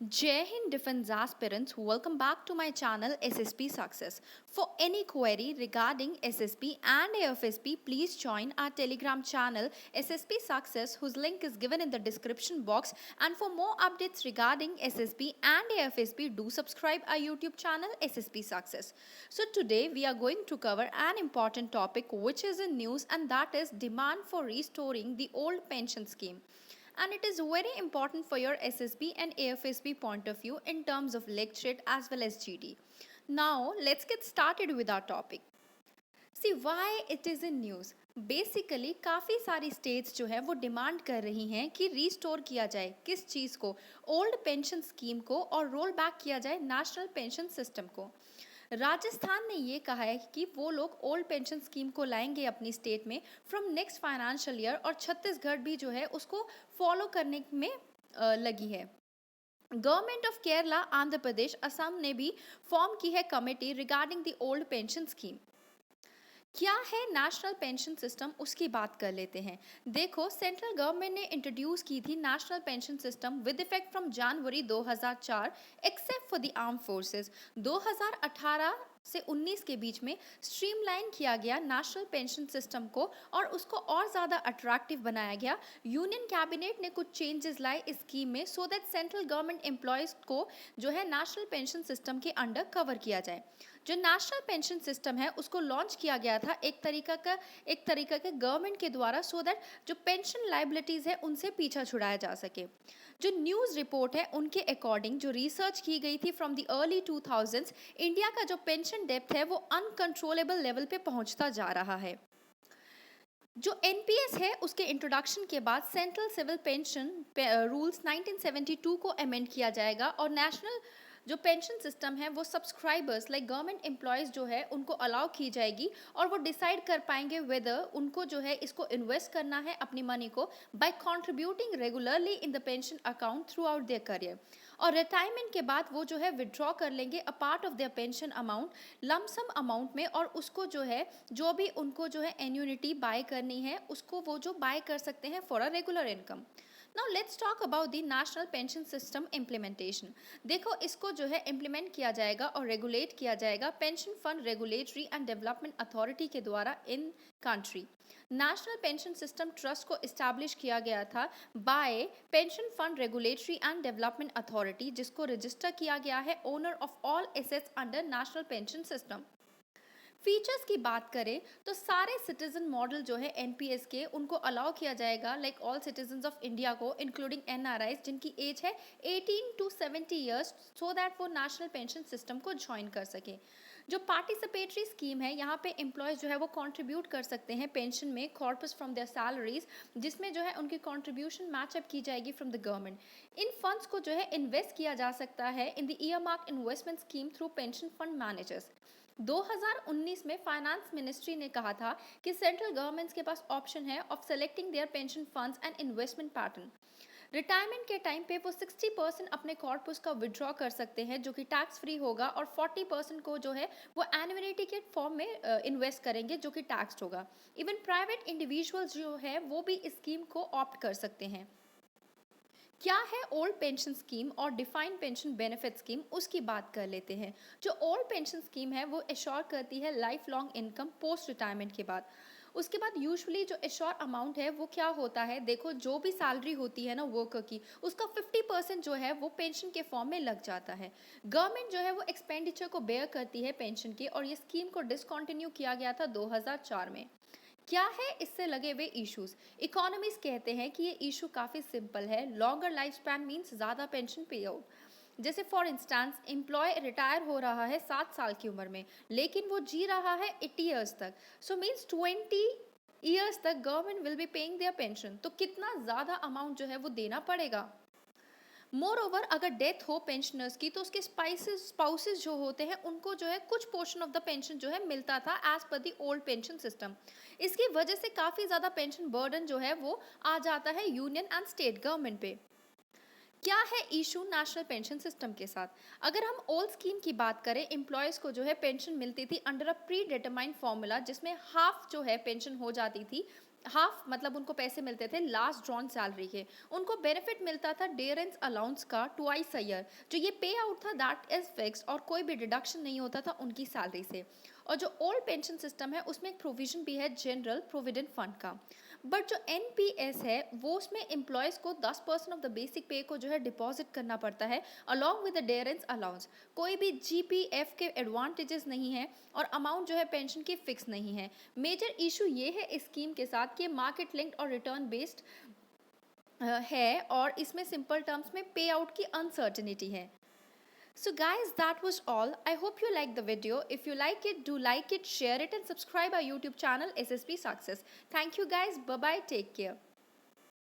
Jai Hind Defense aspirants, welcome back to my channel SSP Success. For any query regarding SSP and AFSP, please join our Telegram channel SSP Success, whose link is given in the description box. And for more updates regarding SSP and AFSP, do subscribe our YouTube channel SSP Success. So today we are going to cover an important topic which is in news, and that is demand for restoring the old pension scheme, and it is very important for your SSB and AFSB point of view in terms of lecturate as well as GD. Now let's get started with our topic. See why it is in news. Basically काफ़ी सारी states जो है वो demand कर रही हैं कि restore किया जाए किस चीज़ को, ओल्ड पेंशन स्कीम को, और रोल बैक किया जाए नेशनल पेंशन सिस्टम को. राजस्थान ने ये कहा है कि वो लोग ओल्ड पेंशन स्कीम को लाएंगे अपनी स्टेट में फ्रॉम नेक्स्ट फाइनेंशियल ईयर, और छत्तीसगढ़ भी जो है उसको फॉलो करने में लगी है. गवर्नमेंट ऑफ केरला, आंध्र प्रदेश, असम ने भी फॉर्म की है committee regarding the old pension scheme. क्या है नेशनल पेंशन सिस्टम, उसकी बात कर लेते हैं. देखो, सेंट्रल गवर्नमेंट ने इंट्रोड्यूस की थी national pension system with effect from January 2004 except for the arm forces. 2018 से 19 के बीच में स्ट्रीमलाइन किया गया नेशनल पेंशन सिस्टम को और उसको और ज़्यादा अट्रैक्टिव बनाया गया. यूनियन कैबिनेट ने कुछ चेंजेस लाए इस स्कीम में so that central government employees को जो है नेशनल पेंशन सिस्टम के अंडर कवर किया जाए. जो नेशनल पेंशन सिस्टम है उसको लॉन्च किया गया था एक तरीका के गवर्नमेंट के द्वारा सो दैट जो पेंशन लाइबिलिटीज़ है उनसे पीछा छुड़ाया जा सके. जो न्यूज़ रिपोर्ट है उनके अकॉर्डिंग जो रिसर्च की गई थी from the early 2000s, India का जो पेंशन डेप्थ है वो अनकंट्रोलेबल लेवल पे पहुंचता जा रहा है. जो एनपीएस है उसके इंट्रोडक्शन के बाद सेंट्रल सिविल पेंशन रूल्स 1972 को अमेंड किया जाएगा और नेशनल जो पेंशन सिस्टम है वो सब्सक्राइबर्स लाइक गवर्नमेंट एम्प्लॉयज़ जो है उनको अलाउ की जाएगी और वो डिसाइड कर पाएंगे वेदर उनको जो है इसको इन्वेस्ट करना है अपनी मनी को bye contributing regularly in the pension account through out their career. और रिटायरमेंट के बाद वो जो है विड्रॉ कर लेंगे a part of their pension amount lump sum amount में, और उसको जो है जो भी उनको जो है एन्यूनिटी बाय करनी है उसको वो जो बाय कर सकते हैं for a regular income. Now let's talk about the national pension system implementation. देखो, इसको जो है इम्प्लीमेंट किया जाएगा और रेगुलेट किया जाएगा pension fund regulatory and development authority के द्वारा in country. National pension system trust को इस्टेब्लिश किया गया था by pension fund regulatory and development authority, जिसको रजिस्टर किया गया है owner of all assets under national pension system. Features की बात करें तो सारे सिटीजन मॉडल जो है एनपीएस के उनको अलाउ किया जाएगा like all citizens of India को इंक्लूडिंग एनआरआईज जिनकी एज है 18 to 70 ईयर्स सो दैट वो नेशनल पेंशन सिस्टम को ज्वाइन कर सके. जो पार्टिसिपेटरी स्कीम है यहाँ पे एम्प्लॉयज़ जो है वो कंट्रीब्यूट कर सकते हैं पेंशन में कॉर्पस फ्रॉम देयर सैलरीज, जिसमें जो है उनकी कंट्रीब्यूशन मैचअप की जाएगी from the government. In funds को जो है इन्वेस्ट किया जा सकता है in the year mark investment scheme through pension fund managers. 2019 में फाइनेंस मिनिस्ट्री ने कहा था कि सेंट्रल गवर्नमेंट्स के पास ऑप्शन है of selecting their pension funds and investment pattern. Retirement के टाइम पे वो 60% अपने कॉर्पस का विड्रॉ कर सकते हैं जो कि टैक्स फ्री होगा, और 40% को जो है वो एन्युइटी के फॉर्म में इन्वेस्ट करेंगे जो कि टैक्सड होगा. इवन प्राइवेट इंडिविजुअल्स जो है वो भी इस स्कीम को ऑप्ट कर सकते हैं. क्या है ओल्ड पेंशन स्कीम और डिफाइंड पेंशन बेनिफिट स्कीम, उसकी बात कर लेते हैं. जो ओल्ड पेंशन स्कीम है वो एश्योर करती है life long income post retirement के बाद. उसके बाद यूजुअली जो एश्योर अमाउंट है वो क्या होता है, देखो जो भी सैलरी होती है ना वर्कर की उसका 50% जो है वो पेंशन के फॉर्म में लग जाता है. गवर्नमेंट जो है वो एक्सपेंडिचर को बेयर करती है पेंशन के, और ये स्कीम को डिसकंटिन्यू किया गया था 2004 में. क्या है इससे लगे हुए इश्यूज. इकोनॉमिस्ट कहते हैं कि ये इशू काफ़ी सिंपल है. लॉन्गर लाइफ स्पैन मीन्स ज़्यादा पेंशन पे आउट. जैसे फॉर इंस्टेंस एम्प्लॉय रिटायर हो रहा है 7 साल की उम्र में लेकिन वो जी रहा है 80 ईयर्स तक, सो मीन्स 20 ईयर्स तक government will be paying their pension. तो कितना ज़्यादा अमाउंट जो है वो देना पड़ेगा. मोर ओवर अगर डेथ हो पेंशनर्स की तो उसके स्पाउसेस जो होते हैं उनको जो है कुछ पोर्शन ऑफ द पेंशन जो है मिलता था as per the old pension system. इसकी वजह से काफ़ी ज़्यादा पेंशन बर्डन जो है वो आ जाता है यूनियन एंड स्टेट गवर्नमेंट पे. क्या है इशू नेशनल पेंशन सिस्टम के साथ. अगर हम ओल्ड स्कीम की बात करें, एम्प्लॉयज़ को जो है पेंशन मिलती थी under a pre determined formula जिसमें हाफ जो है पेंशन हो जाती थी हाफ मतलब उनको पैसे मिलते थे लास्ट ड्रॉन सैलरी के। उनको बेनिफिट मिलता था डेरेंस अलाउंस का ट्वाइस अ ईयर। जो ये पे आउट था दैट इज फिक्स्ड और कोई भी डिडक्शन नहीं होता था उनकी सैलरी से। और जो ओल्ड पेंशन सिस्टम है उसमें एक प्रोविजन भी है जनरल प्रोविडेंट फंड का। बट जो एनपीएस है वो उसमें एम्प्लॉयज़ को 10% ऑफ द बेसिक पे को जो है डिपॉजिट करना पड़ता है अलॉन्ग विद द डेरेंस अलाउंस। कोई भी जीपीएफ के एडवांटेजेस नहीं है और अमाउंट जो है पेंशन की फिक्स नहीं है। मेजर इशू ये है इस स्कीम के साथ कि मार्केट लिंक्ड और रिटर्न बेस्ड है और इसमें सिंपल टर्म्स में पे आउट की अनसर्टेनिटी है। So guys, that was all. I hope you liked the video. If you like it, do like it, share it and subscribe our YouTube channel SSP Success. Thank you guys. Bye bye. Take care.